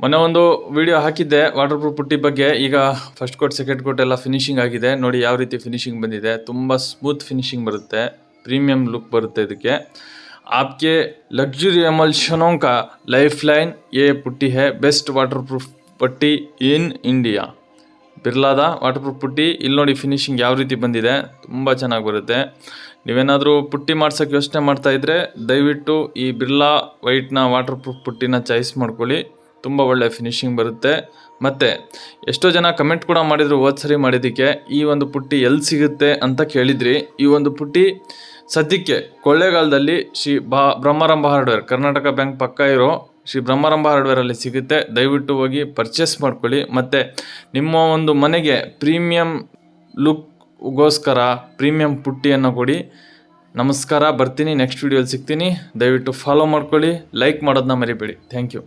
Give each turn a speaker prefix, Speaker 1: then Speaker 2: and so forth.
Speaker 1: ಮೊನ್ನೆ ಒಂದು ವಿಡಿಯೋ ಹಾಕಿದ್ದೆ ವಾಟರ್ ಪ್ರೂಫ್ ಪುಟ್ಟಿ ಬಗ್ಗೆ. ಈಗ ಫಸ್ಟ್ ಕೋಟ್ ಸೆಕೆಂಡ್ ಕೋಟ್ ಎಲ್ಲ ಫಿನಿಶಿಂಗ್ ಆಗಿದೆ. ನೋಡಿ ಯಾವ ರೀತಿ ಫಿನಿಶಿಂಗ್ ಬಂದಿದೆ. ತುಂಬ ಸ್ಮೂತ್ ಫಿನಿಶಿಂಗ್ ಬರುತ್ತೆ, ಪ್ರೀಮಿಯಂ ಲುಕ್ ಬರುತ್ತೆ ಇದಕ್ಕೆ. आपके लग्जरी एमल्शनों का लाइफलाइन ये पुट्टी है, बेस्ट वाटर प्रूफ पट्टी इन इंडिया. ಬಿರ್ಲಾದ ವಾಟರ್ ಪ್ರೂಫ್ ಪುಟ್ಟಿ. ಇಲ್ಲಿ ನೋಡಿ ಫಿನಿಶಿಂಗ್ ಯಾವ ರೀತಿ ಬಂದಿದೆ, ತುಂಬ ಚೆನ್ನಾಗಿ ಬರುತ್ತೆ. ನೀವೇನಾದರೂ ಪುಟ್ಟಿ ಮಾಡ್ಸೋಕ್ಕೆ ಯೋಚನೆ ಮಾಡ್ತಾಯಿದ್ರೆ ದಯವಿಟ್ಟು ಈ ಬಿರ್ಲಾ ವೈಟ್ನ ವಾಟರ್ ಪ್ರೂಫ್ ಪುಟ್ಟಿನ ಚಾಯ್ಸ್ ಮಾಡ್ಕೊಳ್ಳಿ. ತುಂಬ ಒಳ್ಳೆ ಫಿನಿಶಿಂಗ್ ಬರುತ್ತೆ. ಮತ್ತು ಎಷ್ಟೋ ಜನ ಕಮೆಂಟ್ ಕೂಡ ಮಾಡಿದರು ಸರಿ ಮಾಡಿದ್ದಕ್ಕೆ, ಈ ಒಂದು ಪುಟ್ಟಿ ಎಲ್ಲಿ ಸಿಗುತ್ತೆ ಅಂತ ಕೇಳಿದ್ರಿ. ಈ ಒಂದು ಪುಟ್ಟಿ ಸದ್ಯಕ್ಕೆ ಕೊಳ್ಳೇಗಾಲದಲ್ಲಿ ಶ್ರೀ ಬ್ರಹ್ಮಾರಂಭ ಹಾರ್ಡ್ವೇರ್, ಕರ್ನಾಟಕ ಬ್ಯಾಂಕ್ ಪಕ್ಕ ಇರೋ ಶ್ರೀ ಬ್ರಹ್ಮಾರಂಭ ಹಾರ್ಡ್ವೇರಲ್ಲಿ ಸಿಗುತ್ತೆ. ದಯವಿಟ್ಟು ಹೋಗಿ ಪರ್ಚೇಸ್ ಮಾಡ್ಕೊಳ್ಳಿ. ಮತ್ತು ನಿಮ್ಮ ಒಂದು ಮನೆಗೆ ಪ್ರೀಮಿಯಂ ಲುಕ್ಗೋಸ್ಕರ ಪ್ರೀಮಿಯಂ ಪುಟ್ಟಿಯನ್ನು ಕೊಡಿ. ನಮಸ್ಕಾರ, ಬರ್ತೀನಿ, ನೆಕ್ಸ್ಟ್ ವೀಡಿಯೋಲಿ ಸಿಗ್ತೀನಿ. ದಯವಿಟ್ಟು ಫಾಲೋ ಮಾಡ್ಕೊಳ್ಳಿ, ಲೈಕ್ ಮಾಡೋದನ್ನ ಮರಿಬೇಡಿ. Thank you.